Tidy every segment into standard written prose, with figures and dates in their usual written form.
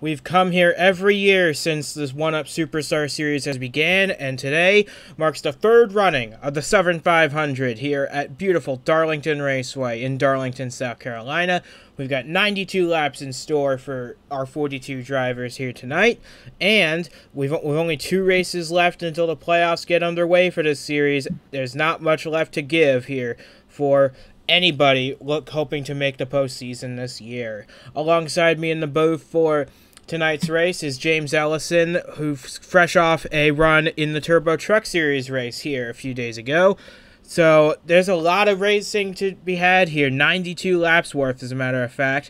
We've come here every year since this One-Up Superstar Series has began, and today marks the third running of the Southern 500 here at beautiful Darlington Raceway in Darlington, South Carolina. We've got 92 laps in store for our 42 drivers here tonight, and we've only 2 races left until the playoffs get underway for this series. There's not much left to give here for anybody hoping to make the postseason this year. Alongside me in the booth for tonight's race is James Ellison, who's fresh off a run in the Turbo Truck Series race here a few days ago. So there's a lot of racing to be had here, 92 laps worth as a matter of fact.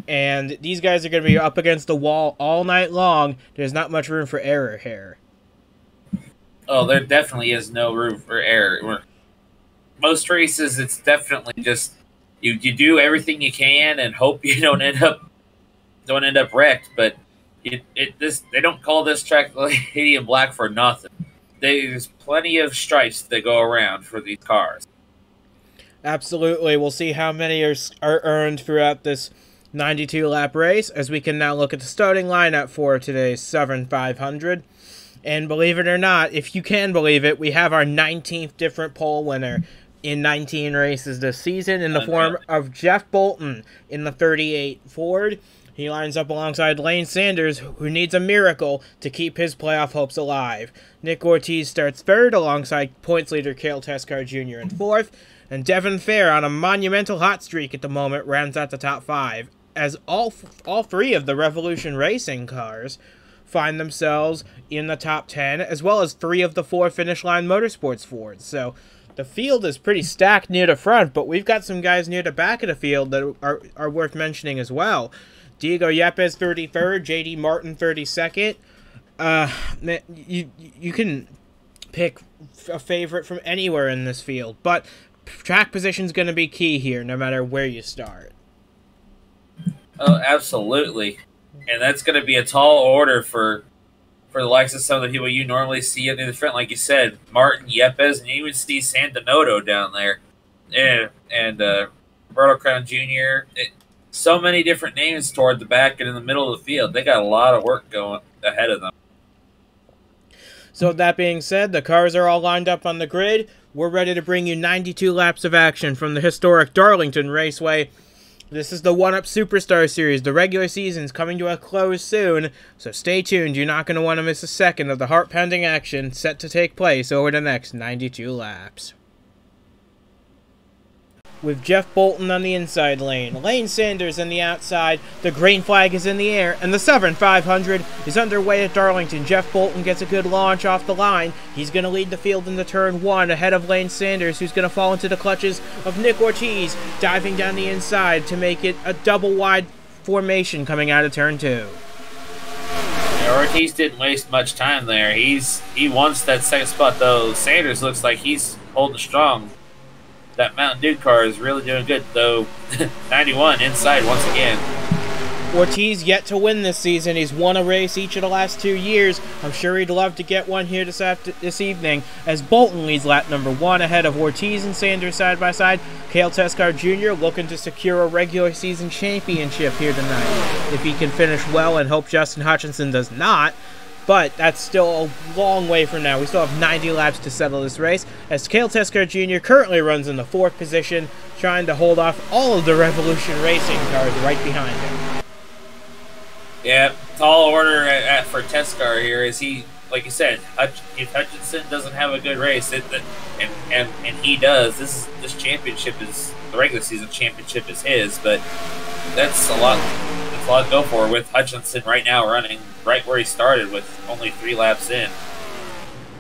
And these guys are going to be up against the wall all night long. There's not much room for error here. Oh, there definitely is no room for error. Most races, it's definitely just you do everything you can and hope you don't end up wrecked. But they don't call this track Lady in Black for nothing. There's plenty of stripes that go around for these cars. Absolutely. We'll see how many are earned throughout this 92 lap race, as we can now look at the starting lineup for today's Southern 500. And believe it or not, if you can believe it, we have our 19th different pole winner in 19 races this season in the form of Jeff Bolton in the 38 Ford. He lines up alongside Lane Sanders, who needs a miracle to keep his playoff hopes alive. Nick Ortiz starts third alongside points leader Cale Tescar Jr. in fourth. And Devin Fair, on a monumental hot streak at the moment, rounds out the top 5, as all 3 of the Revolution Racing cars find themselves in the top 10, as well as 3 of the 4 Finish Line Motorsports Fords. So the field is pretty stacked near the front, but we've got some guys near the back of the field that are worth mentioning as well. Diego Yepes, 33rd, J.D. Martin, 32nd. You can pick a favorite from anywhere in this field, but track position is going to be key here, no matter where you start. Oh, absolutely. And that's going to be a tall order for the likes of some of the people you normally see in the front. Like you said, Martin, Yepes, and you even see Santinoto down there. And Roberto Crown Jr., so many different names toward the back and in the middle of the field. They got a lot of work going ahead of them. So that being said, the cars are all lined up on the grid. We're ready to bring you 92 laps of action from the historic Darlington Raceway. This is the One-Up Superstar Series. The regular season's coming to a close soon, so stay tuned. You're not going to want to miss a second of the heart-pounding action set to take place over the next 92 laps. With Jeff Bolton on the inside lane, Lane Sanders on the outside, the green flag is in the air, and the Southern 500 is underway at Darlington. Jeff Bolton gets a good launch off the line. He's going to lead the field into turn 1 ahead of Lane Sanders, who's going to fall into the clutches of Nick Ortiz, diving down the inside to make it a double-wide formation coming out of turn 2. Yeah, Ortiz didn't waste much time there. He wants that second spot, though. Sanders looks like he's holding strong. That Mountain Dew car is really doing good, though. 91 inside once again. Ortiz yet to win this season. He's won a race each of the last 2 years. I'm sure he'd love to get one here this evening, as Bolton leads lap number 1 ahead of Ortiz and Sanders side by side. Cale Tescar Jr. looking to secure a regular season championship here tonight, if he can finish well, and hope Justin Hutchinson does not. But that's still a long way from now. We still have 90 laps to settle this race, as Cale Tescar Jr. currently runs in the 4th position, trying to hold off all of the Revolution Racing cars right behind him. Yeah, tall order for Tescar here, is he, like you said, if Hutchinson doesn't have a good race, and he does, this championship is, the regular season championship is his, but that's a lot to go for with Hutchinson right now running right where he started with only 3 laps in.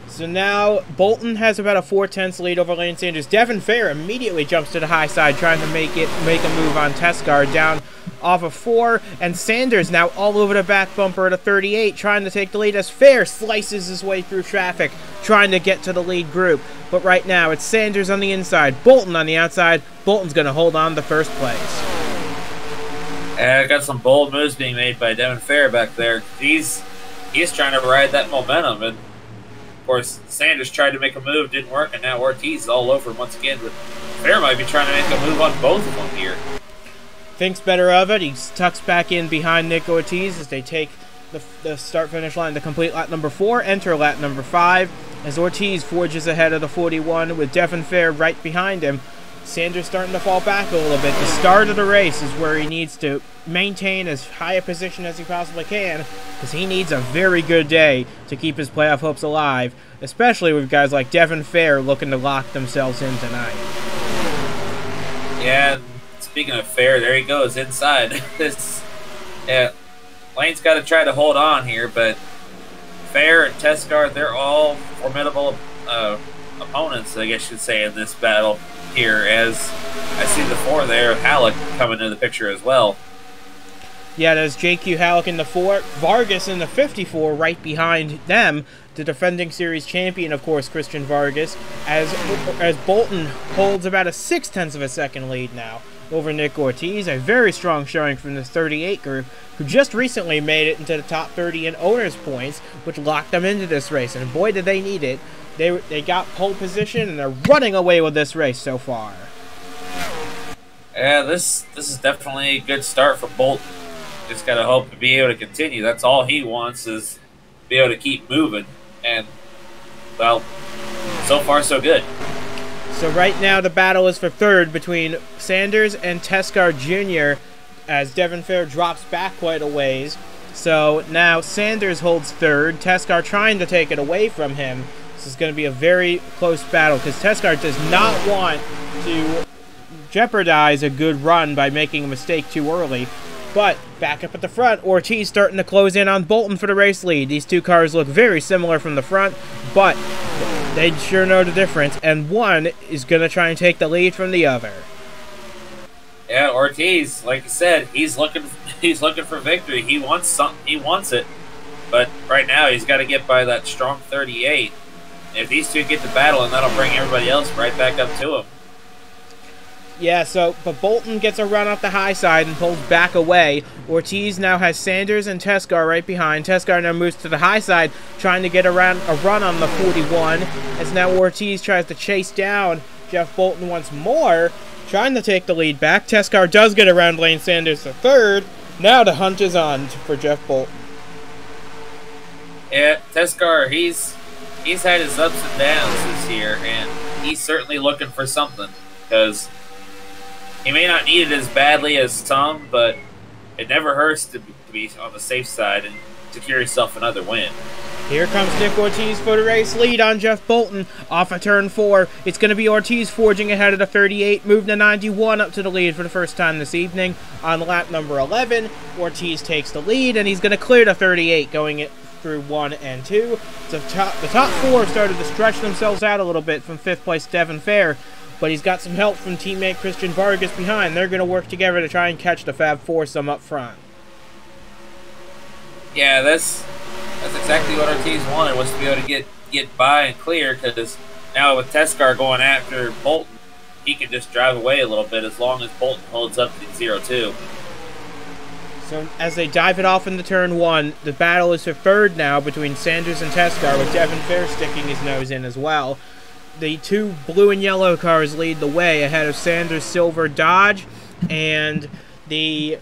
So now Bolton has about a 4/10 lead over Lane Sanders. Devin Fair immediately jumps to the high side, trying to make a move on Tescar down off of 4, and Sanders now all over the back bumper at a 38, trying to take the lead as Fair slices his way through traffic, trying to get to the lead group. But right now it's Sanders on the inside, Bolton on the outside. Bolton's going to hold on to first place. Got some bold moves being made by Devin Fair back there. He's trying to ride that momentum, and of course Sanders tried to make a move, didn't work, and now Ortiz is all over him once again. But Fair might be trying to make a move on both of them here. thinks better of it. He tucks back in behind Nick Ortiz as they take the start-finish line to complete lap number 4, enter lap number 5, as Ortiz forges ahead of the 41 with Devin Fair right behind him. Sanders starting to fall back a little bit. The start of the race is where he needs to maintain as high a position as he possibly can, because he needs a very good day to keep his playoff hopes alive, especially with guys like Devin Fair looking to lock themselves in tonight. Yeah, speaking of Fair, there he goes inside. Lane's got to try to hold on here, but Fair and Teskar, they're all formidable opponents, I guess you'd say, in this battle here, as I see the 4 there, Halleck coming into the picture as well. Yeah, there's JQ Halleck in the 4, Vargas in the 54 right behind them, the defending series champion, of course, Christian Vargas, as Bolton holds about a 0.6 of a second lead now over Nick Ortiz. A very strong showing from this 38 group, who just recently made it into the top 30 in owners points, which locked them into this race, and boy did they need it. They got pole position, and they're running away with this race so far. Yeah, this is definitely a good start for Bolton. Just got to hope to be able to continue. That's all he wants, is be able to keep moving. And, well, so far so good. So right now the battle is for third between Sanders and Teskar Jr. as Devin Fair drops back quite a ways. So now Sanders holds third, Teskar trying to take it away from him. This is going to be a very close battle because Teskar does not want to jeopardize a good run by making a mistake too early. But back up at the front, Ortiz starting to close in on Bolton for the race lead. These two cars look very similar from the front, but they sure know the difference, and one is going to try and take the lead from the other. Yeah, Ortiz, like you said, he's looking for victory. He wants it, but right now he's got to get by that strong 38. If these two get to battle, and that'll bring everybody else right back up to him. Yeah, but Bolton gets a run off the high side and pulls back away. Ortiz now has Sanders and Teskar right behind. Teskar now moves to the high side, trying to get a run on the 41. As now Ortiz tries to chase down Jeff Bolton once more, trying to take the lead back. Teskar does get around Lane Sanders to third. Now the hunt is on for Jeff Bolton. Yeah, Teskar, he's had his ups and downs this year, and he's certainly looking for something, because he may not need it as badly as some, but it never hurts to be on the safe side and secure yourself another win. Here comes Nick Ortiz for the race lead on Jeff Bolton off of turn 4. It's going to be Ortiz forging ahead of the 38, moving the 91 up to the lead for the first time this evening. On lap number 11, Ortiz takes the lead, and he's going to clear the 38 going it through 1 and 2. The top 4 started to stretch themselves out a little bit from 5th place Devin Fair, but he's got some help from teammate Christian Vargas behind. They're going to work together to try and catch the Fab Foursome up front. Yeah, that's exactly what Ortiz wanted, was to be able to get by and clear, because now with Teskar going after Bolton, he can just drive away a little bit as long as Bolton holds up to 0-2. So as they dive it off into turn 1, the battle is for third now between Sanders and Teskar, with Devin Fair sticking his nose in as well. The two blue and yellow cars lead the way ahead of Sanders' silver Dodge, and the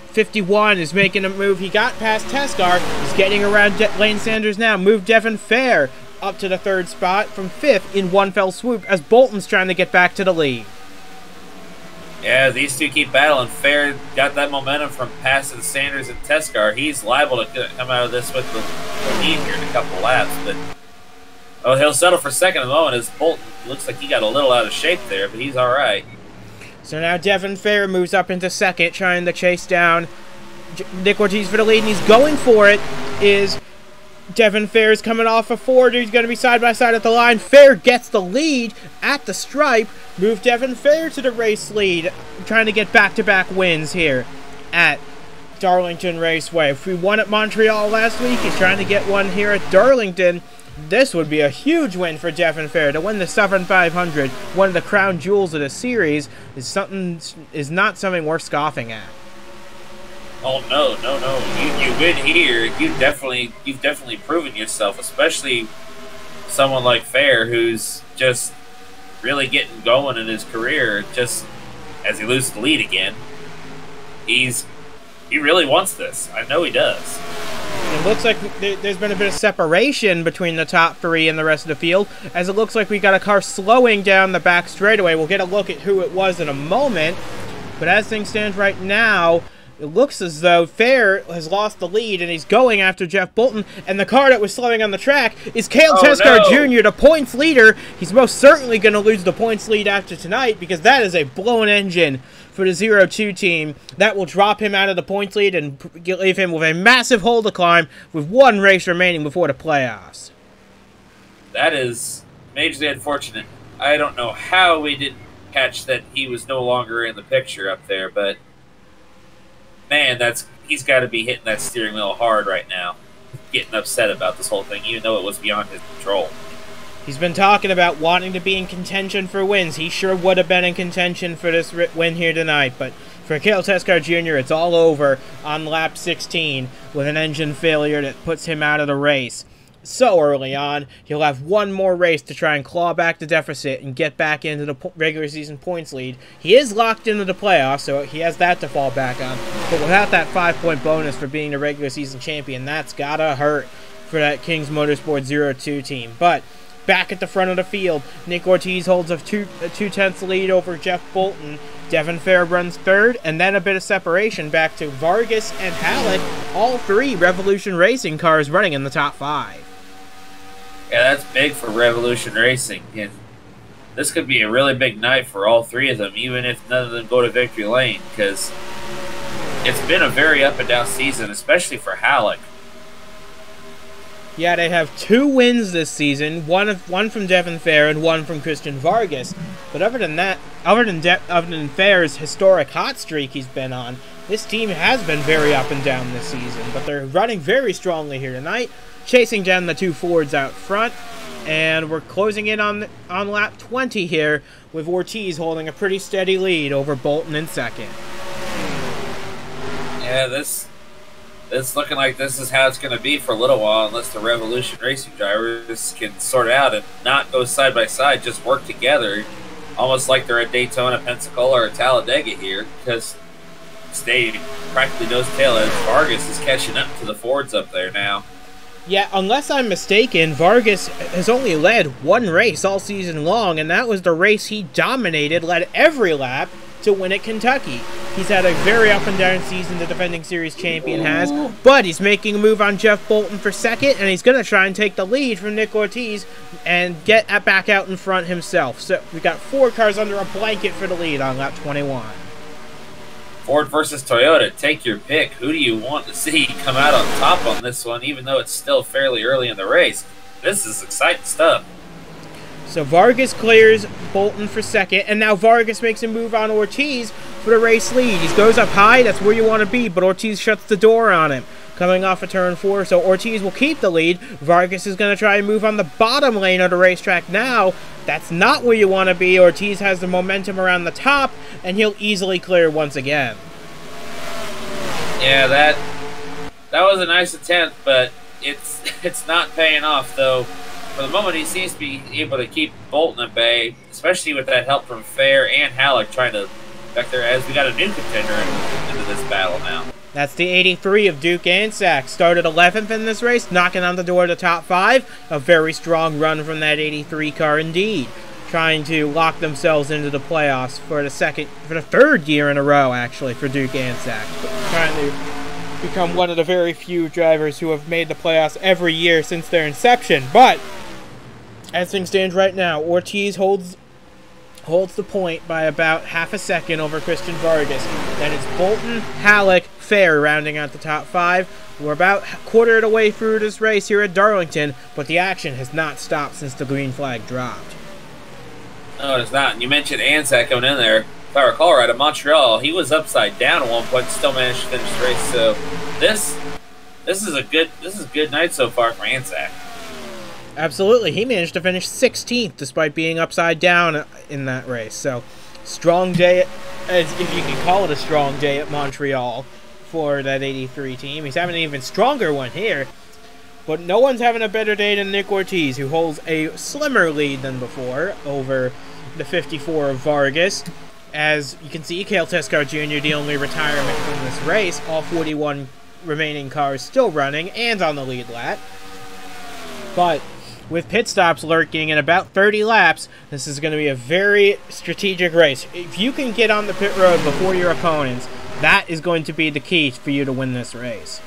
51 is making a move. He got past Teskar. He's getting around Lane Sanders now. Moved Devin Fair up to the 3rd spot from 5th in one fell swoop as Bolton's trying to get back to the lead. Yeah, these two keep battling. Fair got that momentum from passing Sanders and Teskar. He's liable to come out of this with the lead here in a couple laps, but he'll settle for second at the moment as Bolton looks like he got a little out of shape there, but he's all right. So now Devin Fair moves up into second, trying to chase down Nick Ortiz for the lead, and he's going for it. Devin Fair is coming off a Ford. He's going to be side by side at the line. Fair gets the lead at the stripe. Move Devin Fair to the race lead, trying to get back-to-back wins here at Darlington Raceway. If we won at Montreal last week, he's trying to get one here at Darlington. This would be a huge win for Devin Fair. To win the 7,500, one of the crown jewels of the series, is not something worth scoffing at. Oh no! You win here. You've definitely proven yourself, especially someone like Fair, who's just really getting going in his career. Just as he loses the lead again, He really wants this. I know he does. It looks like there's been a bit of separation between the top three and the rest of the field, as it looks like we got a car slowing down the back straightaway. We'll get a look at who it was in a moment, but as things stand right now, it looks as though Fair has lost the lead, and he's going after Jeff Bolton, and the car that was slowing on the track is Cale Tescar Jr., the points leader. He's most certainly going to lose the points lead after tonight, because that is a blown engine for the 0-2 team. That will drop him out of the points lead and leave him with a massive hole to climb with one race remaining before the playoffs. That is Majorly unfortunate. I don't know how we didn't catch that he was no longer in the picture up there, but man, he's got to be hitting that steering wheel hard right now, getting upset about this whole thing, even though it was beyond his control. He's been talking about wanting to be in contention for wins. He sure would have been in contention for this win here tonight, but for Cale Tescar Jr., it's all over on lap 16 with an engine failure that puts him out of the race. So early on, he'll have one more race to try and claw back the deficit and get back into the regular season points lead. He is locked into the playoffs, so he has that to fall back on. But without that 5-point bonus for being the regular season champion, that's gotta hurt for that Kings Motorsport 0-2 team. But back at the front of the field, Nick Ortiz holds a 2/10 lead over Jeff Bolton. Devin Fair runs third, and then a bit of separation back to Vargas and Halleck, all three Revolution Racing cars running in the top 5. Yeah, that's big for Revolution Racing, and this could be a really big night for all three of them, even if none of them go to victory lane, because it's been a very up-and-down season, especially for Halleck. Yeah, they have 2 wins this season, one from Devin Fair and one from Christian Vargas. But other than that, other than Fair's historic hot streak he's been on, this team has been very up and down this season. But they're running very strongly here tonight, chasing down the 2 Fords out front. And we're closing in on lap 20 here, with Ortiz holding a pretty steady lead over Bolton in second. Yeah, it's looking like this is how it's going to be for a little while, unless the Revolution Racing drivers can sort it out and not go side by side, just work together, almost like they're at Daytona, Pensacola, or Talladega here, because they practically nose tail as Vargas is catching up to the Fords up there now. Yeah, unless I'm mistaken, Vargas has only led 1 race all season long, and that was the race he dominated, led every lap to win at Kentucky. He's had a very up-and-down season, the defending series champion has, but he's making a move on Jeff Bolton for second, and he's going to try and take the lead from Nick Ortiz and get back out in front himself. So we've got 4 cars under a blanket for the lead on lap 21. Ford versus Toyota, take your pick. Who do you want to see come out on top on this one, even though it's still fairly early in the race? This is exciting stuff. So Vargas clears Bolton for second, and now Vargas makes a move on Ortiz for the race lead. He goes up high, that's where you want to be, but Ortiz shuts the door on him. Coming off of turn 4, so Ortiz will keep the lead. Vargas is going to try and move on the bottom lane of the racetrack now. That's not where you want to be. Ortiz has the momentum around the top, and he'll easily clear once again. Yeah, that was a nice attempt, but it's not paying off, though. For the moment, he seems to be able to keep Bolton at bay, especially with that help from Fair and Halleck trying to back there, as we got a new contender into this battle now. That's the 83 of Duke Ansack. Started 11th in this race, knocking on the door of the top 5. A very strong run from that 83 car indeed. Trying to lock themselves into the playoffs for the 3rd year in a row, actually, for Duke Ansack. Trying to become one of the very few drivers who have made the playoffs every year since their inception. But as things stand right now, Ortiz holds the point by about half a second over Christian Vargas. Then it's Bolton, Halleck, Fair rounding out the top 5. We're about quarter of the way through this race here at Darlington, but the action has not stopped since the green flag dropped. No, it's not. And you mentioned Anzac coming in there. If I recall right, at Montreal, he was upside down at one point, still managed to finish the race. So this is a good night so far for Anzac. Absolutely. He managed to finish 16th despite being upside down in that race. So, strong day, as if you can call it a strong day at Montreal for that 83 team. He's having an even stronger one here. But no one's having a better day than Nick Ortiz, who holds a slimmer lead than before over the 54 of Vargas. As you can see, Cale Tescar Jr., the only retirement from this race, all 41 remaining cars still running and on the lead lap. But with pit stops lurking in about 30 laps, this is going to be a very strategic race. If you can get on the pit road before your opponents, that is going to be the key for you to win this race.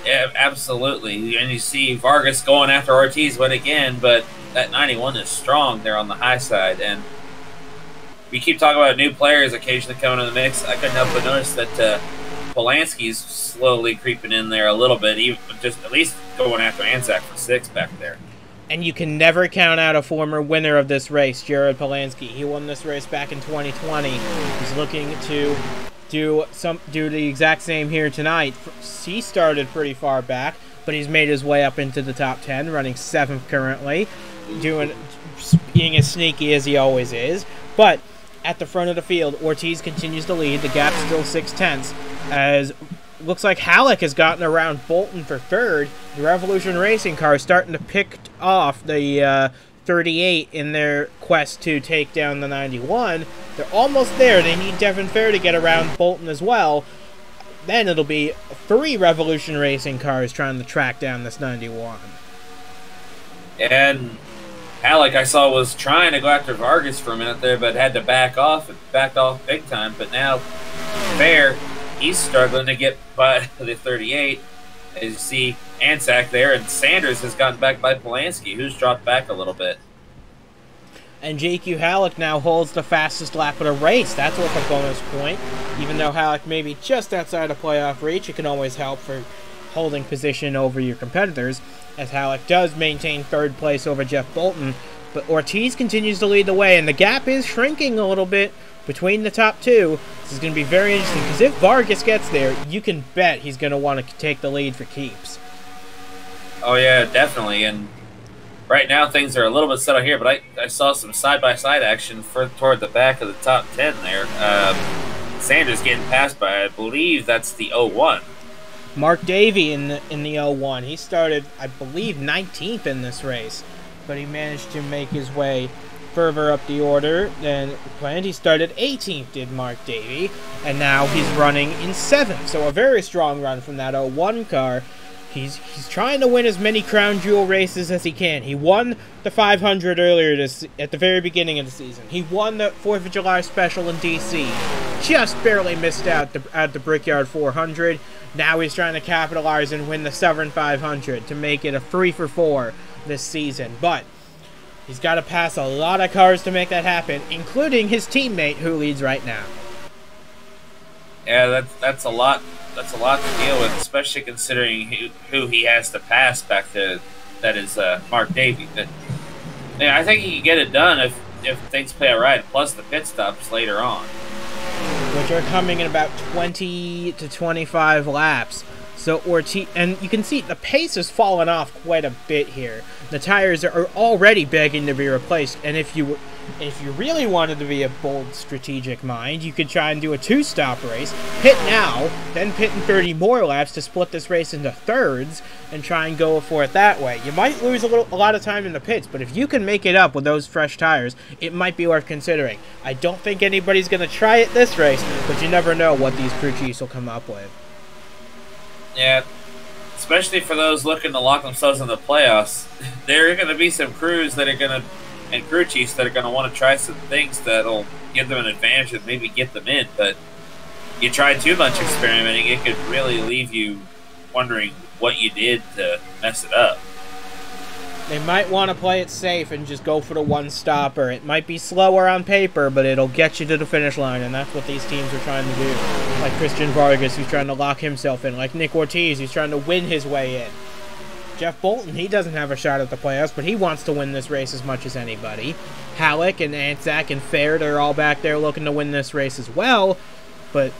Yeah, absolutely. And you see Vargas going after Ortiz win again, but that 91 is strong there on the high side. And we keep talking about new players occasionally coming in the mix. I couldn't help but notice that Polanski's slowly creeping in there a little bit, even just at least going after Anzac for 6 back there. And you can never count out a former winner of this race, Jared Polanski. He won this race back in 2020. He's looking to do the exact same here tonight. He started pretty far back, but he's made his way up into the top 10, running 7th currently, being as sneaky as he always is. But at the front of the field, Ortiz continues to lead. The gap's still 6/10, as looks like Halleck has gotten around Bolton for 3rd. The Revolution Racing car is starting to pick off the 38 in their quest to take down the 91. They're almost there. They need Devin Fair to get around Bolton as well. Then it'll be 3 Revolution Racing cars trying to track down this 91. And Halleck, I saw, was trying to go after Vargas for a minute there, but had to back off. It backed off big time. But now Fair, he's struggling to get by the 38. As you see, Anzac there, and Sanders has gotten back by Polanski, who's dropped back a little bit. And JQ Halleck now holds the fastest lap of the race. That's worth a bonus point. Even though Halleck may be just outside of playoff reach, it can always help for holding position over your competitors, as Halleck does maintain 3rd place over Jeff Bolton. But Ortiz continues to lead the way, and the gap is shrinking a little bit between the top 2. This is going to be very interesting, because if Vargas gets there, you can bet he's going to want to take the lead for keeps. Oh, yeah, definitely. And right now things are a little bit settled here, but I saw some side-by-side action toward the back of the top 10 there. Sanders getting passed by, I believe that's the 01. Mark Davey in the 01. He started, I believe, 19th in this race, but he managed to make his way further up the order than planned. He started 18th, did Mark Davey, and now he's running in 7th. So a very strong run from that 01 car. He's trying to win as many crown jewel races as he can. He won the 500 earlier at the very beginning of the season. He won the 4th of July special in DC. Just barely missed out at the Brickyard 400. Now he's trying to capitalize and win the Southern 500 to make it a 3-for-4 this season. But he's got to pass a lot of cars to make that happen, including his teammate who leads right now. Yeah, that's a lot. That's a lot to deal with, especially considering who he has to pass back to. That is Mark Davey. But yeah, I think he can get it done if things play out right. Plus the pit stops later on, which are coming in about 20 to 25 laps. So Ortiz, and you can see the pace has fallen off quite a bit here. The tires are already begging to be replaced, and if you really wanted to be a bold strategic mind, you could try and do a 2-stop race, pit now, then pit in 30 more laps to split this race into thirds and try and go for it that way. You might lose a lot of time in the pits, but if you can make it up with those fresh tires, it might be worth considering. I don't think anybody's going to try it this race, but you never know what these crew chiefs will come up with. Yeah, especially for those looking to lock themselves in the playoffs. There are going to be some crews that are going to, and crew chiefs that are going to want to try some things that'll give them an advantage and maybe get them in. But you try too much experimenting, it could really leave you wondering what you did to mess it up. They might want to play it safe and just go for the 1-stopper. It might be slower on paper, but it'll get you to the finish line, and that's what these teams are trying to do. Like Christian Vargas, who's trying to lock himself in. Like Nick Ortiz, who's trying to win his way in. Jeff Bolton, he doesn't have a shot at the playoffs, but he wants to win this race as much as anybody. Halleck and Anzac and Fair, they're all back there looking to win this race as well, but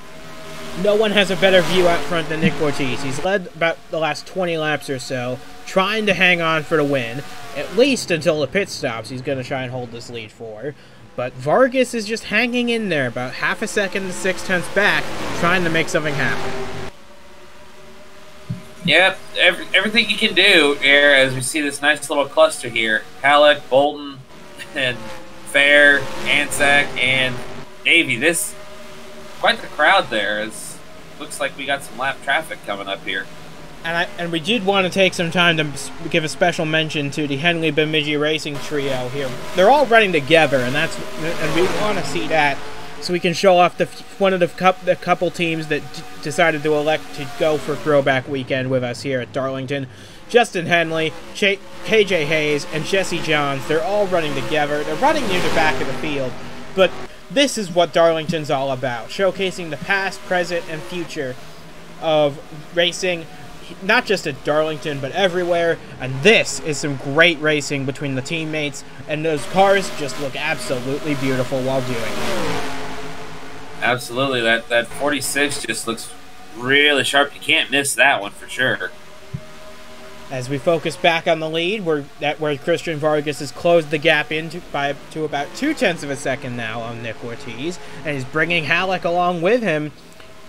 no one has a better view out front than Nick Ortiz. He's led about the last 20 laps or so, trying to hang on for the win, at least until the pit stops. He's going to try and hold this lead for. But Vargas is just hanging in there, about half a second to 6/10 back, trying to make something happen. Yep, everything you can do here, as we see this nice little cluster here. Halleck, Bolton, and Fair, Anzac, and Navy, this quite the crowd there. Looks like we got some lap traffic coming up here. And we did want to take some time to give a special mention to the Henley Bemidji Racing trio here. They're all running together, and we want to see that, so we can show off one of the couple teams that decided to elect to go for Throwback Weekend with us here at Darlington. Justin Henley, KJ Hayes, and Jesse Johns, they're all running together. They're running near the back of the field, but this is what Darlington's all about, showcasing the past, present, and future of racing, not just at Darlington, but everywhere. And this is some great racing between the teammates, and those cars just look absolutely beautiful while doing it. Absolutely, that 46 just looks really sharp. You can't miss that one for sure. As we focus back on the lead, where Christian Vargas has closed the gap to about 0.2 of a second now on Nick Ortiz, and he's bringing Halleck along with him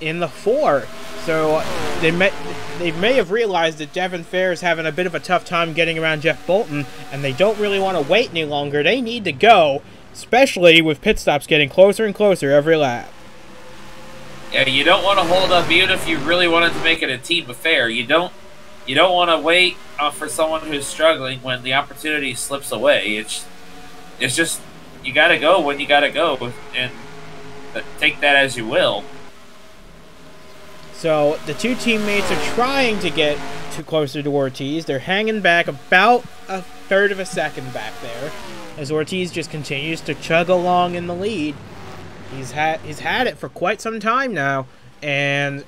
in the 4. So they may have realized that Devin Fair is having a bit of a tough time getting around Jeff Bolton, and they don't really want to wait any longer. They need to go, especially with pit stops getting closer and closer every lap. Yeah, you don't want to hold up, even if you really wanted to make it a team affair. You don't want to wait for someone who's struggling when the opportunity slips away. It's just you got to go when you got to go, and take that as you will. So the two teammates are trying to get closer to Ortiz. They're hanging back about 1/3 of a second back there, as Ortiz just continues to chug along in the lead. He's had it for quite some time now, and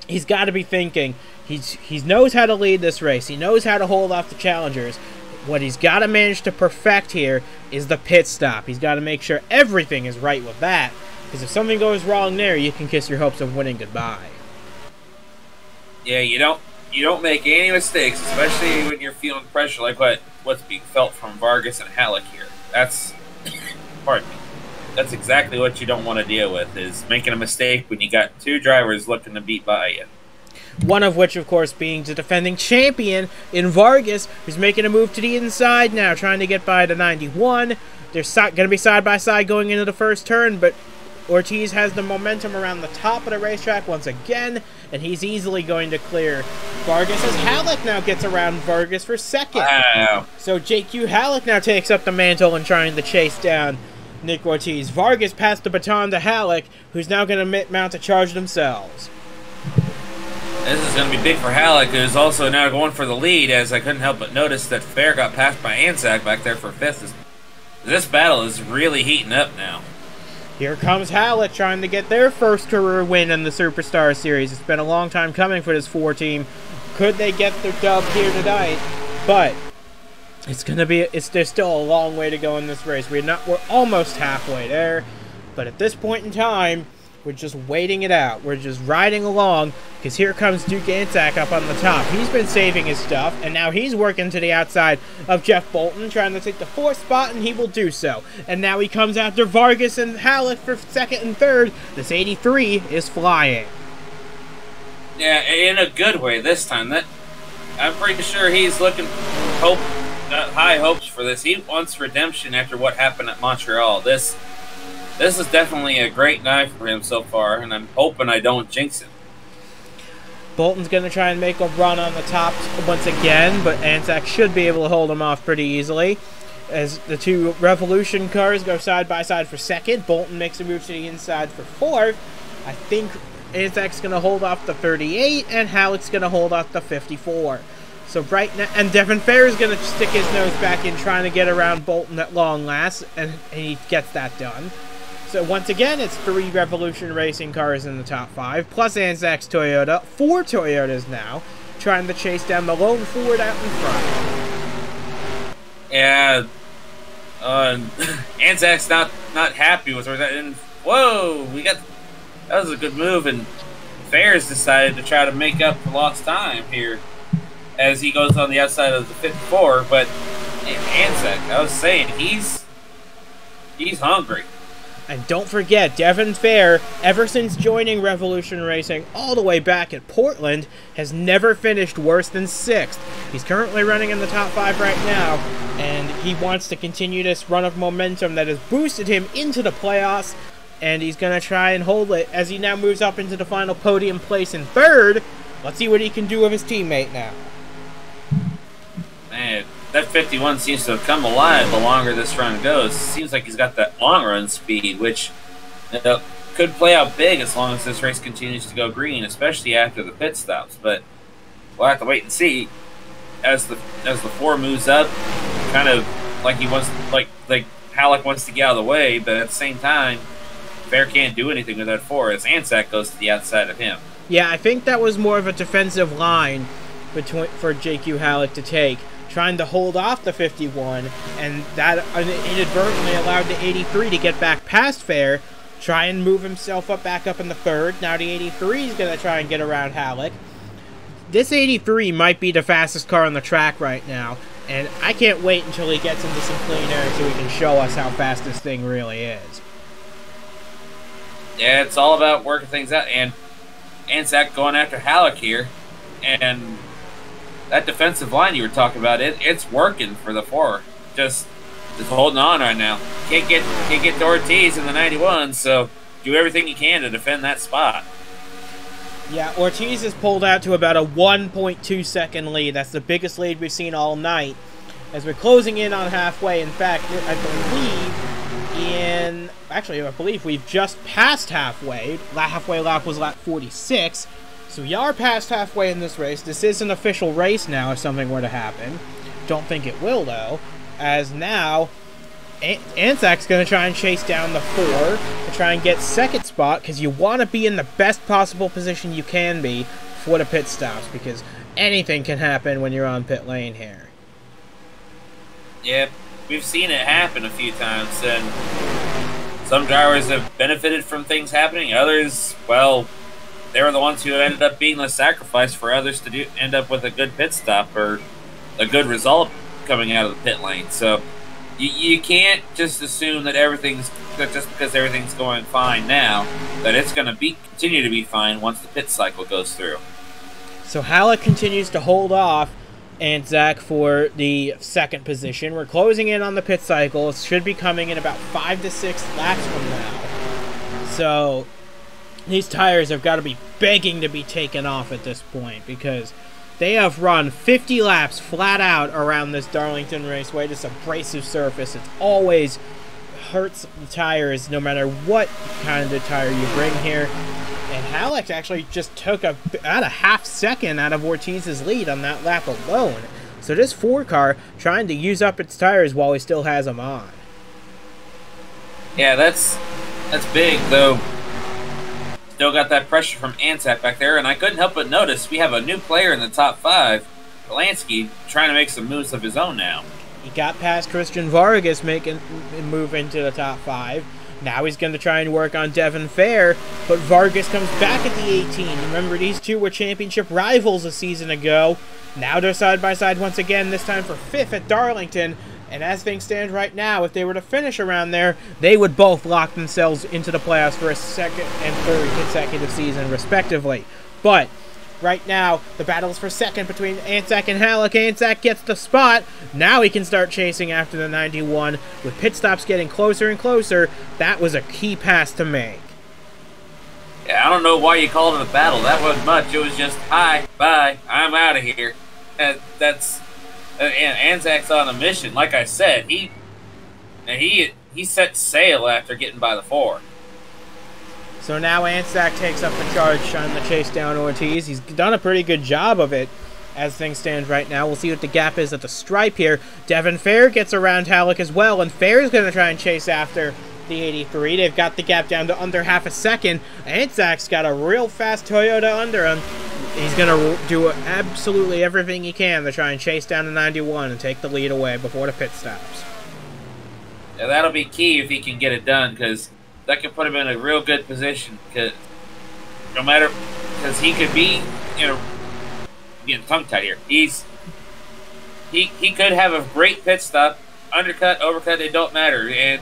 he's got to be thinking he knows how to lead this race. He knows how to hold off the challengers. What he's got to manage to perfect here is the pit stop. He's got to make sure everything is right with that, because if something goes wrong there, you can kiss your hopes of winning goodbye. Yeah, you don't make any mistakes, especially when you're feeling pressure like what's being felt from Vargas and Halleck here. Pardon me. That's exactly what you don't want to deal with, is making a mistake when you got two drivers looking to beat by you. One of which, of course, being the defending champion in Vargas, who's making a move to the inside now, trying to get by the 91. They're going to be side-by-side going into the first turn, but Ortiz has the momentum around the top of the racetrack once again, and he's easily going to clear Vargas, as Halleck now gets around Vargas for second. Wow. So JQ Halleck now takes up the mantle and trying to chase down Nick Ortiz. Vargas passed the baton to Halleck, who's now going to mount a charge themselves. This is going to be big for Halleck, who's also now going for the lead, as I couldn't help but notice that Fair got passed by Anzac back there for 5th. This battle is really heating up now. Here comes Halleck trying to get their first career win in the Superstar Series. It's been a long time coming for this 4 team. Could they get their dub here tonight? But there's still a long way to go in this race. We're almost halfway there, but at this point in time, we're just waiting it out. We're just riding along, because here comes Duke Anzac up on the top. He's been saving his stuff, and now he's working to the outside of Jeff Bolton, trying to take the 4th spot, and he will do so. And now he comes after Vargas and Halleck for 2nd and 3rd. This 83 is flying. Yeah, in a good way this time. I'm pretty sure he's looking high hopes for this. He wants redemption after what happened at Montreal. This is definitely a great night for him so far, and I'm hoping I don't jinx it. Bolton's going to try and make a run on the top once again, but Anzac should be able to hold him off pretty easily. As the two Revolution cars go side by side for 2nd, Bolton makes a move to the inside for 4th. I think Anzac's going to hold off the 38, and Halleck's going to hold off the 54. So right now, and Devin Fair is going to stick his nose back in, trying to get around Bolton at long last, and he gets that done. So once again, it's 3 Revolution Racing cars in the top 5, plus Anzac's Toyota, 4 Toyotas now, trying to chase down the lone Ford out in front. Yeah, Anzac's not happy with her. And whoa, that was a good move, and Fair's decided to try to make up for lost time here as he goes on the outside of the 54. But Anzac, I was saying, he's hungry. And don't forget, Devin Fair, ever since joining Revolution Racing all the way back at Portland, has never finished worse than 6th. He's currently running in the top 5 right now, and he wants to continue this run of momentum that has boosted him into the playoffs. and he's going to try and hold it as he now moves up into the final podium place in third. Let's see what he can do with his teammate now. Man, that 51 seems to have come alive the longer this run goes. Seems like he's got that long run speed, which could play out big as long as this race continues to go green, especially after the pit stops. But we'll have to wait and see as the 4 moves up, kind of like he wants, like Halleck wants to get out of the way, but at the same time, Fair can't do anything with that 4 as Anzac goes to the outside of him. Yeah, I think that was more of a defensive line for JQ Halleck to take, trying to hold off the 51, and that inadvertently allowed the 83 to get back past Fair, try and move himself back up in the third. Now the 83 is going to try and get around Halleck. This 83 might be the fastest car on the track right now, and I can't wait until he gets into some clean air so he can show us how fast this thing really is. Yeah, it's all about working things out, and Anzac going after Halleck here, and that defensive line you were talking about, it's working for the 4. Just holding on right now. Can't get to Ortiz in the 91, so do everything you can to defend that spot. Yeah, Ortiz is pulled out to about a 1.2 second lead. That's the biggest lead we've seen all night. As we're closing in on halfway, in fact, I believe we've just passed halfway. Halfway lap was lap 46. So we are past halfway in this race. This is an official race now if something were to happen. Don't think it will, though. As now, Anzac's going to try and chase down the 4 to try and get second spot, because you want to be in the best possible position you can be for the pit stops, because anything can happen when you're on pit lane here. Yeah, we've seen it happen a few times, and some drivers have benefited from things happening. Others, well, they were the ones who ended up being the sacrifice for others to end up with a good pit stop or a good result coming out of the pit lane. So you can't just assume that just because everything's going fine now, that it's going to continue to be fine once the pit cycle goes through. So Halleck continues to hold off Anzac for the second position. We're closing in on the pit cycle. It should be coming in about 5 to 6 laps from now. So these tires have got to be begging to be taken off at this point, because they have run 50 laps flat out around this Darlington Raceway, this abrasive surface. It always hurts the tires no matter what kind of tire you bring here. And Halleck actually just took about a half second out of Ortiz's lead on that lap alone. So this 4 car trying to use up its tires while he still has them on. Yeah, that's big, though. Still got that pressure from Anzac back there, and I couldn't help but notice we have a new player in the top 5, Polanski, trying to make some moves of his own now. He got past Christian Vargas, making a move into the top 5. Now he's going to try and work on Devin Fair, but Vargas comes back at the 18. Remember, these two were championship rivals a season ago. Now they're side by side once again, this time for 5th at Darlington. And as things stand right now, if they were to finish around there, they would both lock themselves into the playoffs for a second and third consecutive season, respectively. But right now, the battle is for second between Anzac and Halleck. Anzac gets the spot. Now he can start chasing after the 91. With pit stops getting closer and closer, that was a key pass to make. Yeah, I don't know why you called it a battle. That wasn't much. It was just, hi, bye, I'm out of here. Anzac's on a mission. Like I said, he set sail after getting by the 4. So now Anzac takes up the charge, trying to chase down Ortiz. He's done a pretty good job of it as things stand right now. We'll see what the gap is at the stripe here. Devin Fair gets around Halleck as well, and Fair's going to try and chase after the 83. They've got the gap down to under half a second. Anzac's got a real fast Toyota under him. He's going to do absolutely everything he can to try and chase down the 91 and take the lead away before the pit stops. Yeah, that'll be key if he can get it done, because that could put him in a real good position. Because he could be, getting tongue-tied here. He could have a great pit stop, undercut, overcut, it don't matter. And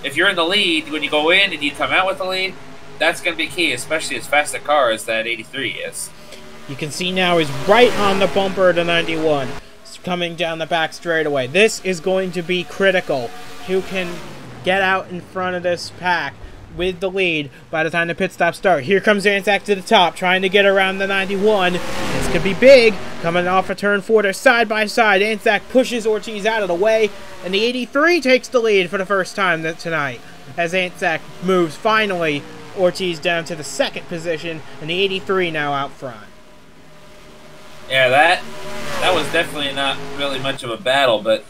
if you're in the lead, when you go in and you come out with the lead, that's going to be key, especially as fast a car as that 83 is. You can see now he's right on the bumper of the 91. It's coming down the back straightaway. This is going to be critical. Who can get out in front of this pack with the lead by the time the pit stops start. Here comes Anzac to the top, trying to get around the 91. This could be big. Coming off a turn 4, they're side by side. Anzac pushes Ortiz out of the way, and the 83 takes the lead for the first time tonight. As Anzac moves finally Ortiz down to the 2nd position, and the 83 now out front. Yeah, that was definitely not really much of a battle, but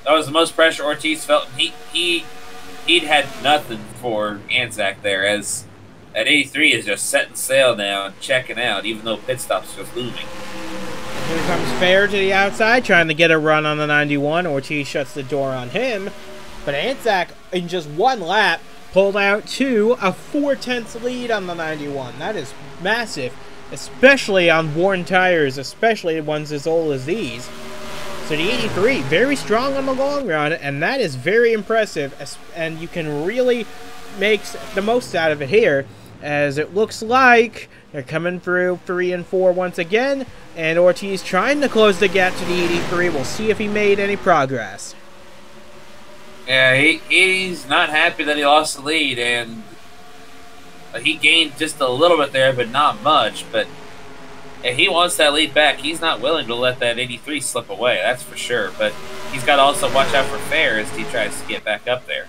that was the most pressure Ortiz felt. He'd had nothing for Anzac there, as that 83 is just setting sail now and checking out, even though pit stop's just looming. Here comes Fair to the outside, trying to get a run on the 91. Ortiz shuts the door on him, but Anzac, in just one lap, pulled out to a 4/10 lead on the 91. That is massive, especially on worn tires, especially ones as old as these. So the 83, very strong on the long run, and that is very impressive, and you can really make the most out of it here, as it looks like they're coming through 3 and 4 once again, and Ortiz trying to close the gap to the 83. We'll see if he made any progress. Yeah, he's not happy that he lost the lead, and he gained just a little bit there, but not much. But if he wants that lead back, he's not willing to let that 83 slip away, that's for sure. But he's got to also watch out for Fair as he tries to get back up there.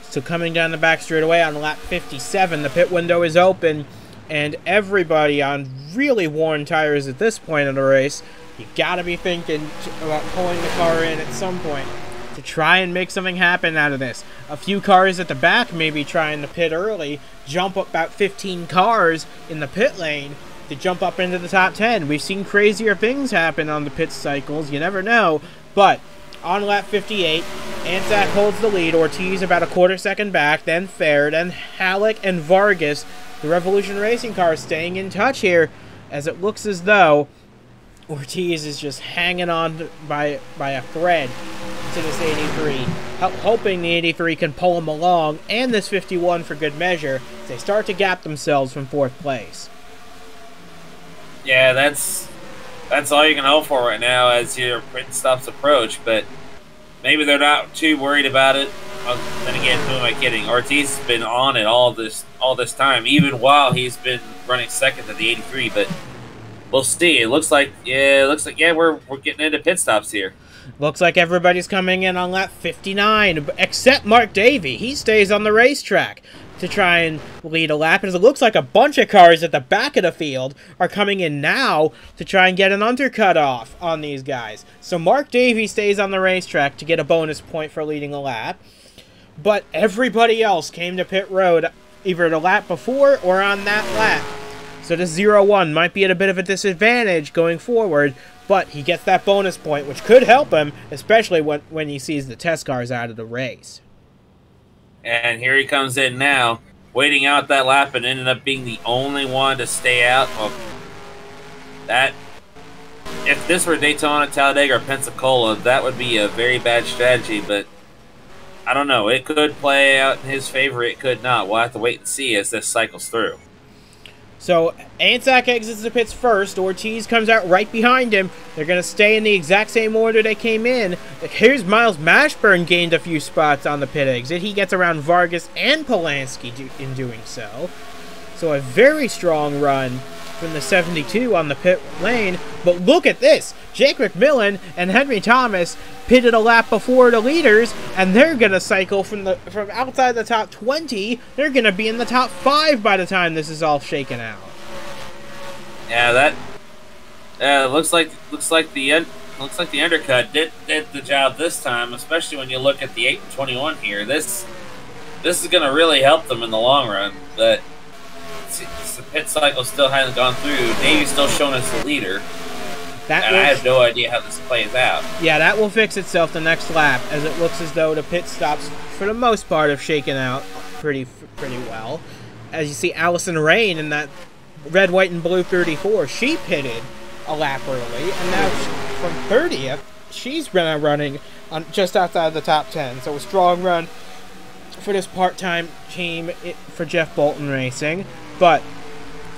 So coming down the back straightaway on lap 57, the pit window is open, and everybody on really worn tires at this point in the race, you got to be thinking about pulling the car in at some point to try and make something happen out of this. A few cars at the back maybe trying to pit early, jump up about 15 cars in the pit lane to jump up into the top 10. We've seen crazier things happen on the pit cycles, you never know. But on lap 58, Anzac holds the lead, Ortiz about a quarter second back, then Fair, then Halleck and Vargas. The Revolution Racing car staying in touch here, as it looks as though Ortiz is just hanging on by a thread to this 83, hoping the 83 can pull him along, and this 51 for good measure, as they start to gap themselves from 4th place. Yeah, that's all you can hope for right now as your pit stops approach, but maybe they're not too worried about it. Then again, who am I kidding? Ortiz has been on it all this time, even while he's been running 2nd to the 83, but we'll see. It looks like we're getting into pit stops here. Looks like everybody's coming in on lap 59, except Mark Davey. He stays on the racetrack to try and lead a lap, as it looks like a bunch of cars at the back of the field are coming in now to try and get an undercut off on these guys. So Mark Davey stays on the racetrack to get a bonus point for leading a lap, but everybody else came to pit road either the lap before or on that lap. So the 0-1 might be at a bit of a disadvantage going forward, but he gets that bonus point, which could help him, especially when he sees the test cars out of the race. And here he comes in now, waiting out that lap and ended up being the only one to stay out. Well, if this were Daytona, Talladega, or Pensacola, that would be a very bad strategy, but I don't know. It could play out in his favor. It could not. We'll have to wait and see as this cycles through. So Anzac exits the pits first. Ortiz comes out right behind him. They're going to stay in the exact same order they came in. Here's Miles Mashburn gained a few spots on the pit exit. He gets around Vargas and Polanski in doing so. So a very strong run from the 72 on the pit lane. But look at this. Jake McMillan and Henry Thomas pitted a lap before the leaders, and they're going to cycle from outside the top 20. They're going to be in the top 5 by the time this is all shaken out. Yeah, that looks like the undercut did the job this time, especially when you look at the 8 and 21 here. This is going to really help them in the long run, but the pit cycle still hasn't gone through. Davy's still showing us the leader. And I have no idea how this plays out. Yeah, that will fix itself the next lap, as it looks as though the pit stops, for the most part, have shaken out pretty well. As you see, Allison Rain in that red, white, and blue 34, she pitted a lap early, and now from 30th, she's running on just outside the top 10. So a strong run for this part-time team for Jeff Bolton Racing. But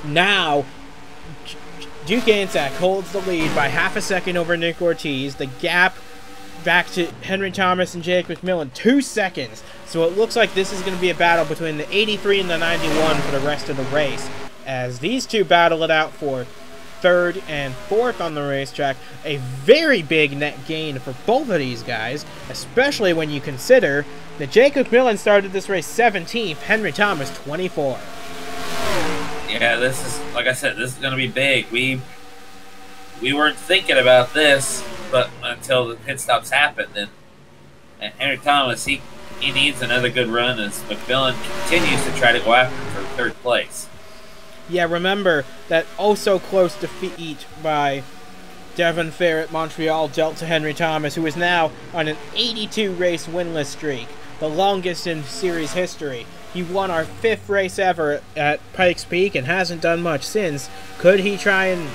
now Duke Anzac holds the lead by half a second over Nick Ortiz. The gap back to Henry Thomas and Jake McMillan, 2 seconds. So it looks like this is going to be a battle between the 83 and the 91 for the rest of the race, as these two battle it out for 3rd and 4th on the racetrack. A very big net gain for both of these guys, especially when you consider that Jake McMillan started this race 17th, Henry Thomas 24th. Yeah, this is, like I said, this is going to be big. We weren't thinking about this, but until the pit stops happened, and Henry Thomas, he needs another good run as McMillan continues to try to go after him for 3rd place. Yeah, remember that so close defeat by Devon Fair at Montreal dealt to Henry Thomas, who is now on an 82 race winless streak, the longest in series history. He won our 5th race ever at Pikes Peak and hasn't done much since. Could he try and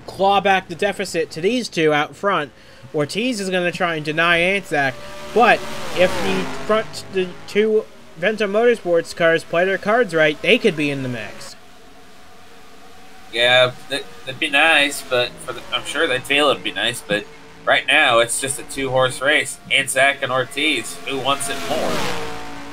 claw back the deficit to these two out front? Ortiz is going to try and deny Anzac, but if the two Vento Motorsports cars play their cards right, they could be in the mix. Yeah, that'd be nice, but I'm sure they'd feel it'd be nice, but right now it's just a 2-horse race. Anzac and Ortiz, who wants it more?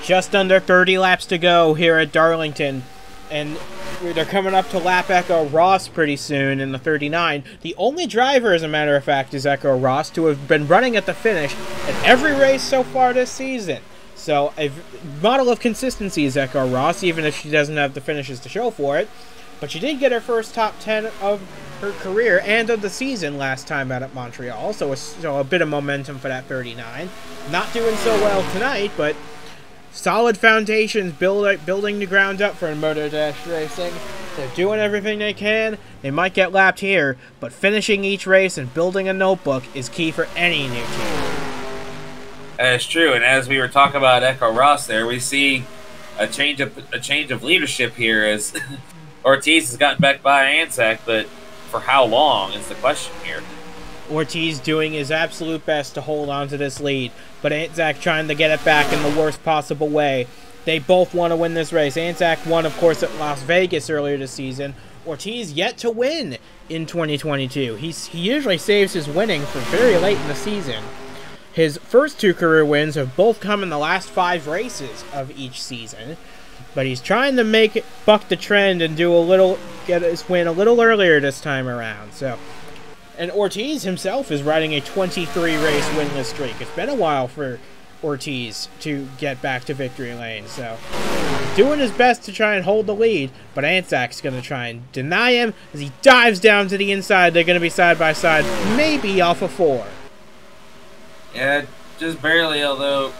Just under 30 laps to go here at Darlington, and they're coming up to lap Echo Ross pretty soon in the 39. The only driver, as a matter of fact, is Echo Ross, to have been running at the finish at every race so far this season. So a model of consistency is Echo Ross, even if she doesn't have the finishes to show for it. But she did get her first top 10 of her career and of the season last time out at Montreal, so a bit of momentum for that 39. Not doing so well tonight, but solid foundations, building the ground up for Moto Dash Racing. They're doing everything they can. They might get lapped here, but finishing each race and building a notebook is key for any new team. That's true, and as we were talking about Echo Ross there, we see a change of leadership here as Ortiz has gotten back by Anzac, but for how long is the question here. Ortiz doing his absolute best to hold on to this lead, but Anzac trying to get it back in the worst possible way. They both want to win this race. Anzac won, of course, at Las Vegas earlier this season. Ortiz yet to win in 2022. He usually saves his winning for very late in the season. His first 2 career wins have both come in the last 5 races of each season, but he's trying to buck the trend and get his win a little earlier this time around. And Ortiz himself is riding a 23 race winless streak. It's been a while for Ortiz to get back to victory lane, so doing his best to try and hold the lead, but Anzac's going to try and deny him as he dives down to the inside. They're going to be side by side, maybe off of 4. Yeah, just barely, although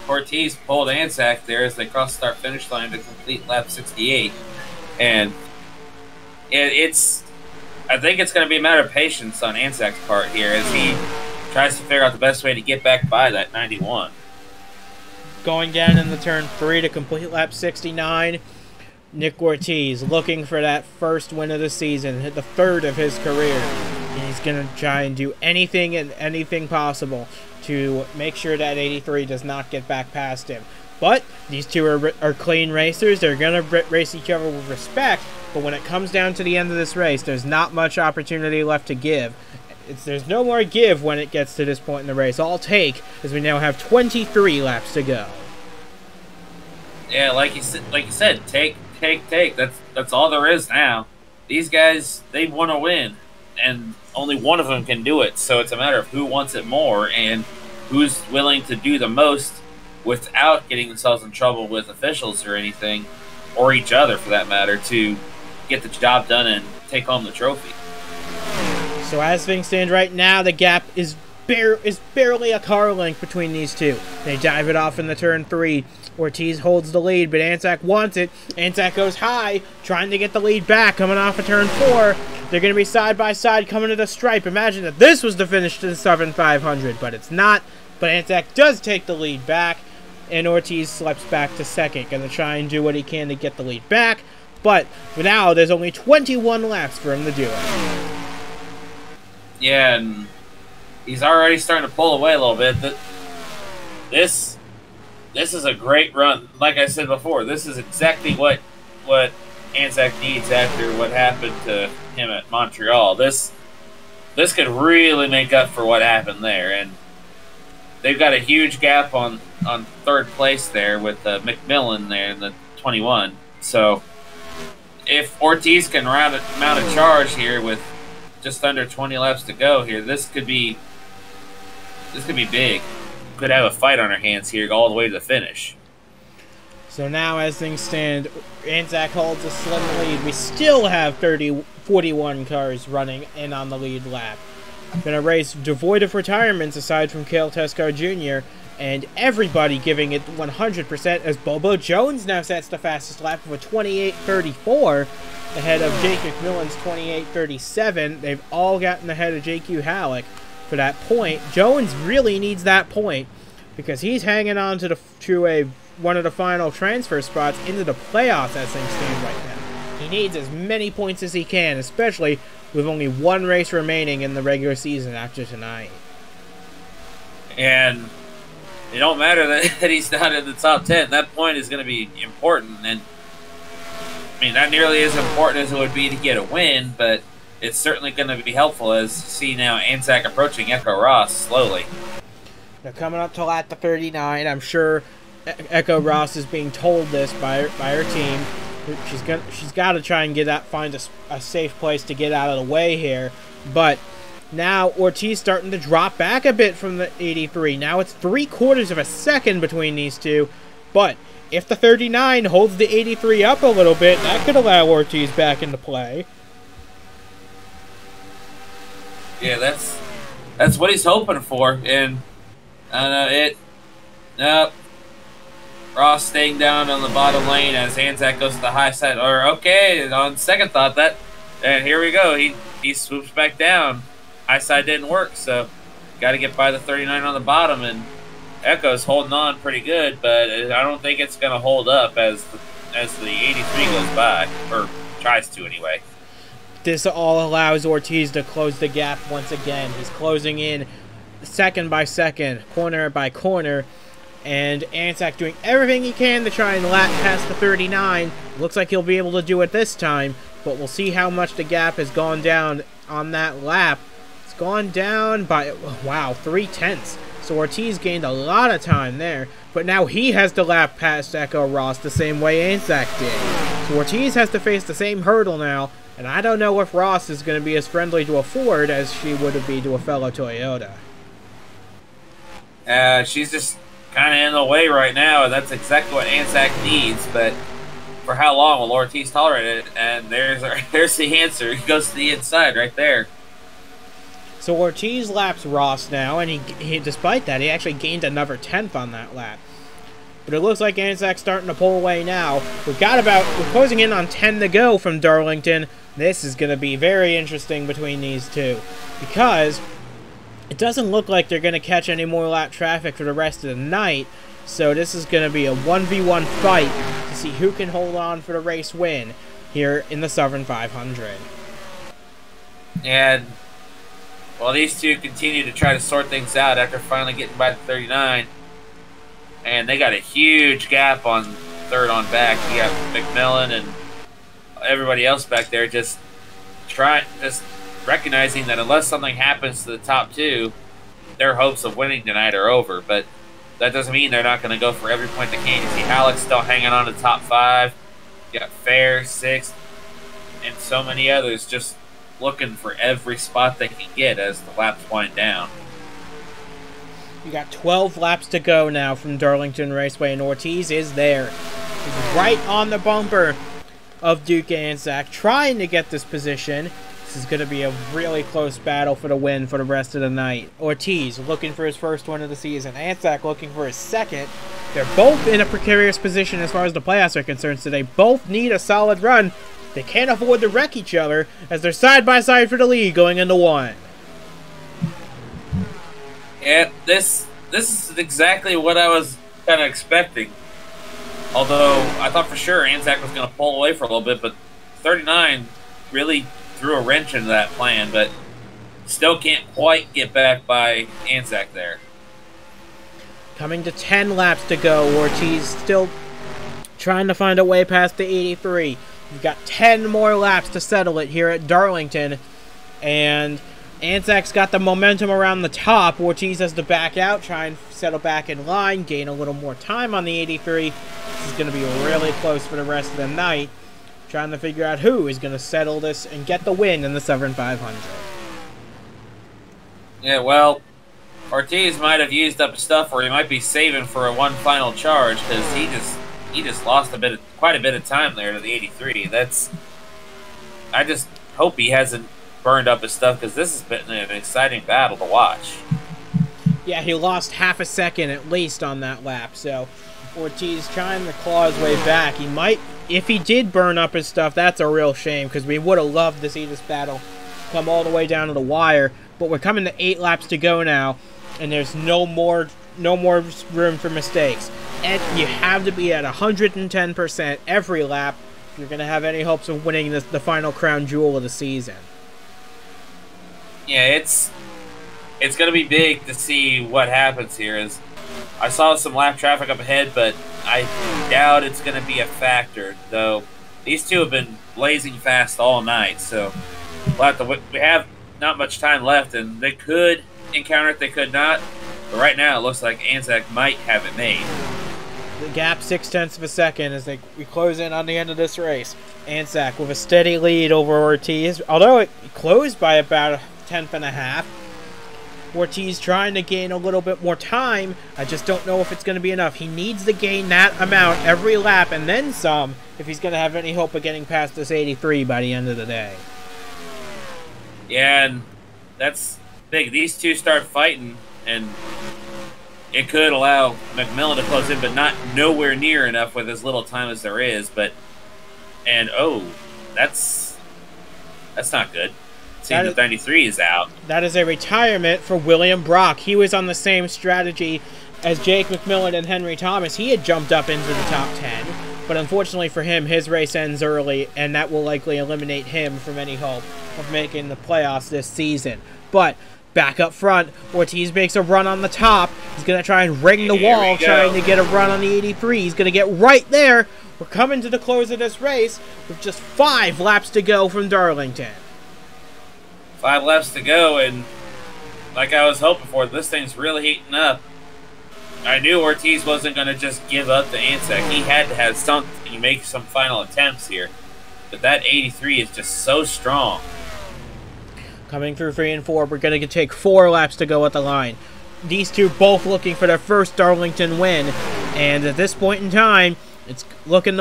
Ortiz pulled Anzac there as they crossed the start-finish line to complete lap 68. And I think it's going to be a matter of patience on Anzac's part here as he tries to figure out the best way to get back by that 91. Going down in the turn 3 to complete lap 69, Nick Ortiz looking for that first win of the season, the 3rd of his career. And he's going to try and do anything possible to make sure that 83 does not get back past him. But these two are clean racers. They're going to race each other with respect. But when it comes down to the end of this race, there's not much opportunity left to give. There's no more give when it gets to this point in the race. All take, as we now have 23 laps to go. Yeah, like you said, take. That's all there is now. These guys, they want to win, and only one of them can do it. So it's a matter of who wants it more and who's willing to do the most without getting themselves in trouble with officials or anything, or each other for that matter, to get the job done and take home the trophy. So as things stand right now, the gap is barely a car length between these two. They dive it off in the turn 3. Ortiz holds the lead, but Anzac wants it. Anzac goes high, trying to get the lead back, coming off of turn 4. They're going to be side by side coming to the stripe. Imagine that this was the finish to the Southern 500, but it's not. But Anzac does take the lead back, and Ortiz slips back to 2nd. Going to try and do what he can to get the lead back, but for now, there's only 21 laps for him to do it. Yeah, and he's already starting to pull away a little bit. This is a great run. Like I said before, this is exactly what Anzac needs after what happened to him at Montreal. This could really make up for what happened there. And they've got a huge gap on third place there with McMillan there in the 21. So if Ortiz can mount a charge here with just under 20 laps to go here, this could be big. Could have a fight on our hands here all the way to the finish. So now, as things stand, Anzac holds a slim lead. We still have 41 cars running in on the lead lap. Been a race devoid of retirements aside from Cale Tescar Jr., and everybody giving it 100% as Bobo Jones now sets the fastest lap of a 28.34 ahead of Jake McMillan's 28.37. They've all gotten ahead of JQ Halleck for that point. Jones really needs that point because he's hanging on to one of the final transfer spots into the playoffs as things stand right now. He needs as many points as he can, especially with only one race remaining in the regular season after tonight. And it don't matter that he's not in the top 10. That point is going to be important. And I mean, not nearly as important as it would be to get a win, but it's certainly going to be helpful as you see now Anzac approaching Echo Ross slowly. Now coming up to lap 39, I'm sure Echo Ross is being told this by her team. She's got to try and find a safe place to get out of the way here. But now Ortiz starting to drop back a bit from the 83. Now it's 3/4 of a second between these two. But if the 39 holds the 83 up a little bit, that could allow Ortiz back into play. Yeah, that's what he's hoping for. And nope. Ross staying down on the bottom lane as Anzac goes to the high side. Or okay, on second thought and here we go. He swoops back down. High side didn't work, so got to get by the 39 on the bottom, and Echo's holding on pretty good, but I don't think it's going to hold up as the 83 goes by, or tries to anyway. This all allows Ortiz to close the gap once again. He's closing in second by second, corner by corner. And Anzac doing everything he can to try and lap past the 39. Looks like he'll be able to do it this time, but we'll see how much the gap has gone down on that lap. It's gone down by, wow, 3/10. So Ortiz gained a lot of time there, but now he has to lap past Echo Ross the same way Anzac did. So Ortiz has to face the same hurdle now, and I don't know if Ross is going to be as friendly to a Ford as she would be to a fellow Toyota. She's just kind of in the way right now, and that's exactly what Anzac needs, but for how long will Ortiz tolerate it? And there's the answer. He goes to the inside right there. So Ortiz laps Ross now, and he despite that, he actually gained another 10th on that lap. But it looks like Anzac's starting to pull away now. We're closing in on 10 to go from Darlington. This is going to be very interesting between these two, because it doesn't look like they're going to catch any more lap traffic for the rest of the night, so this is going to be a 1v1 fight to see who can hold on for the race win here in the Southern 500. And while these two continue to try to sort things out after finally getting by the 39, and they got a huge gap on third on back. You got McMillan and everybody else back there just recognizing that unless something happens to the top two, their hopes of winning tonight are over. But that doesn't mean they're not going to go for every point they can. You see Halleck's still hanging on to the top 5. You got Fair, 6th, and so many others just looking for every spot they can get as the laps wind down. You got 12 laps to go now from Darlington Raceway, and Ortiz is there. He's right on the bumper of Duke Anzac, trying to get this position. This is going to be a really close battle for the win for the rest of the night. Ortiz looking for his first win of the season. Anzac looking for his second. They're both in a precarious position as far as the playoffs are concerned, so they both need a solid run. They can't afford to wreck each other as they're side by side for the lead going into one. Yeah, this is exactly what I was kind of expecting. Although I thought for sure Anzac was going to pull away for a little bit, but 39 really threw a wrench into that plan, but still can't quite get back by Anzac there. Coming to 10 laps to go. Ortiz still trying to find a way past the 83. You've got 10 more laps to settle it here at Darlington, and Anzac's got the momentum around the top. Ortiz has to back out, try and settle back in line, gain a little more time on the 83. This is going to be really close for the rest of the night. Trying to figure out who is going to settle this and get the win in the 7,500. Yeah, well, Ortiz might have used up stuff, or he might be saving for a one final charge, because he just lost quite a bit of time there to the 83. I just hope he hasn't burned up his stuff, because this has been an exciting battle to watch. Yeah, he lost half a second at least on that lap, so Ortiz trying to claw his way back. He might, if he did burn up his stuff, that's a real shame, because we would have loved to see this battle come all the way down to the wire. But we're coming to 8 laps to go now, and there's no more room for mistakes. And you have to be at 110% every lap if you're going to have any hopes of winning the final crown jewel of the season. Yeah, it's going to be big to see what happens here. I saw some lap traffic up ahead, but I doubt it's going to be a factor, though these two have been blazing fast all night, so we have not much time left, and they could encounter it, they could not, but right now it looks like Anzac might have it made. The gap 0.6 of a second as we close in on the end of this race. Anzac with a steady lead over Ortiz, although it closed by about a tenth and a half. Ortiz trying to gain a little bit more time. I just don't know if it's going to be enough. He needs to gain that amount every lap and then some if he's going to have any hope of getting past this 83 by the end of the day. Yeah, and that's big. These two start fighting, and it could allow McMillan to close in, but nowhere near enough with as little time as there is. That's not good. Seeing the 93 is out. That is a retirement for William Brock. He was on the same strategy as Jake McMillan and Henry Thomas. He had jumped up into the top 10, but unfortunately for him, his race ends early, and that will likely eliminate him from any hope of making the playoffs this season. But back up front, Ortiz makes a run on the top. He's going to try and ring the wall, trying to get a run on the 83. He's going to get right there. We're coming to the close of this race with just 5 laps to go from Darlington. 5 laps to go, and like I was hoping for, this thing's really heating up. I knew Ortiz wasn't going to just give up to Anzac. He had to have something to make some final attempts here. But that 83 is just so strong. Coming through 3 and 4, we're going to take 4 laps to go at the line. These two both looking for their first Darlington win, and at this point in time, it's looking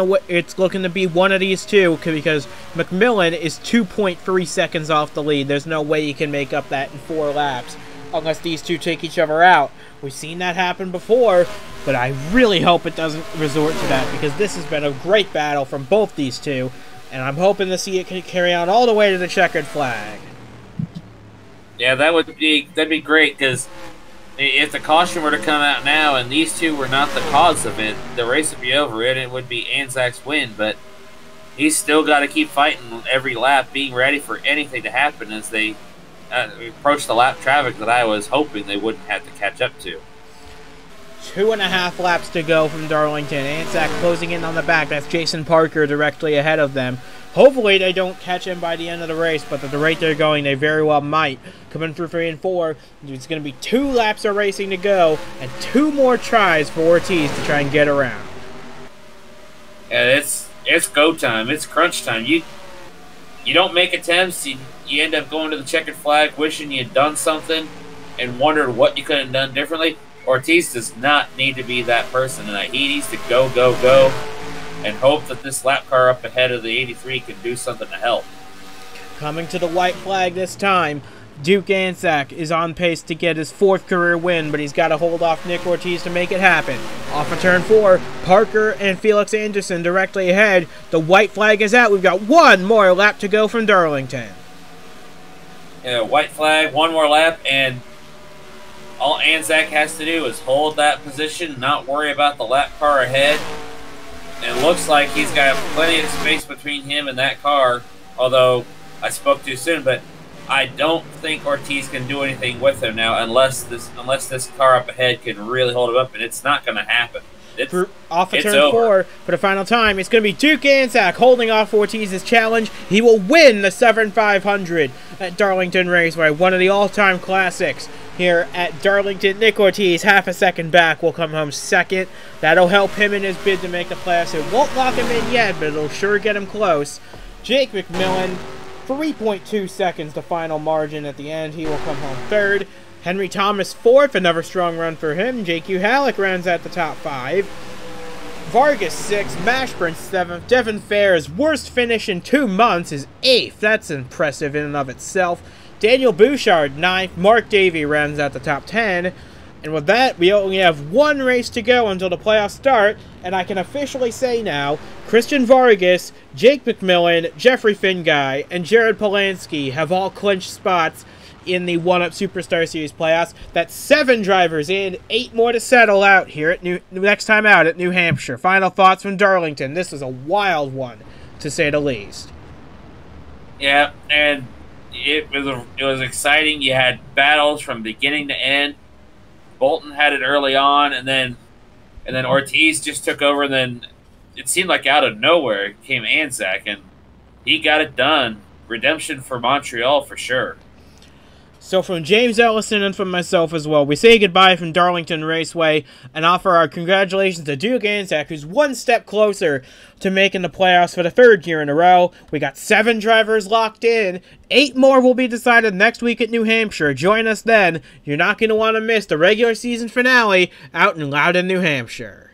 to be one of these two, because McMillan is 2.3 seconds off the lead. There's no way you can make up that in 4 laps unless these two take each other out. We've seen that happen before, but I really hope it doesn't resort to that, because this has been a great battle from both these two, and I'm hoping to see it carry on all the way to the checkered flag. Yeah, that'd be great, because if the caution were to come out now and these two were not the cause of it, the race would be over, and it would be Anzac's win. But he's still got to keep fighting every lap, being ready for anything to happen as they approach the lap traffic that I was hoping they wouldn't have to catch up to. 2.5 laps to go from Darlington. Anzac closing in on the back. That's Jason Parker directly ahead of them. Hopefully they don't catch him by the end of the race, but at the rate they're going, they very well might. Coming through 3 and 4, it's going to be 2 laps of racing to go, and 2 more tries for Ortiz to try and get around. Yeah, it's go time. It's crunch time. You don't make attempts. You end up going to the checkered flag, wishing you'd done something, and wondered what you could have done differently. Ortiz does not need to be that person tonight. He needs to go, and hope that this lap car up ahead of the 83 can do something to help. Coming to the white flag this time, Duke Anzac is on pace to get his 4th career win, but he's got to hold off Nick Ortiz to make it happen. Off of turn 4, Parker and Felix Anderson directly ahead. The white flag is out. We've got 1 more lap to go from Darlington. Yeah, white flag, 1 more lap, and all Anzac has to do is hold that position, not worry about the lap car ahead. It looks like he's got plenty of space between him and that car, although I spoke too soon, but I don't think Ortiz can do anything with him now unless this car up ahead can really hold him up, and it's not going to happen. Off of turn 4 for the final time, it's going to be Duke Anzac holding off Ortiz's challenge. He will win the 7,500 at Darlington Raceway, one of the all-time classics. here at Darlington. Nick Ortiz, half a second back, will come home second. That'll help him in his bid to make the playoffs. It won't lock him in yet, but it'll sure get him close. Jake McMillan, 3.2 seconds, the final margin at the end. He will come home third. Henry Thomas, fourth, another strong run for him. J.Q. Halleck rounds out the top five. Vargas, sixth. Mashburn, seventh. Devin Fair's worst finish in 2 months is eighth. That's impressive in and of itself. Daniel Bouchard, ninth. Mark Davey rounds out the top 10. And with that, we only have one race to go until the playoffs start. And I can officially say now, Christian Vargas, Jake McMillan, Jeffrey Finguy, and Jared Polanski have all clinched spots in the 1UP Superstar Series playoffs. That's 7 drivers in, 8 more to settle out here at next time out at New Hampshire. Final thoughts from Darlington. This was a wild one, to say the least. Yeah, and it was exciting. You had battles from beginning to end. Bolton had it early on, and then Ortiz just took over. And then it seemed like out of nowhere came Anzac, and he got it done. Redemption for Montreal for sure. So from James Ellison and from myself as well, we say goodbye from Darlington Raceway and offer our congratulations to Duke Anzac, who's one step closer to making the playoffs for the 3rd year in a row. We got 7 drivers locked in. 8 more will be decided next week at New Hampshire. Join us then. You're not going to want to miss the regular season finale out in Loudon, New Hampshire.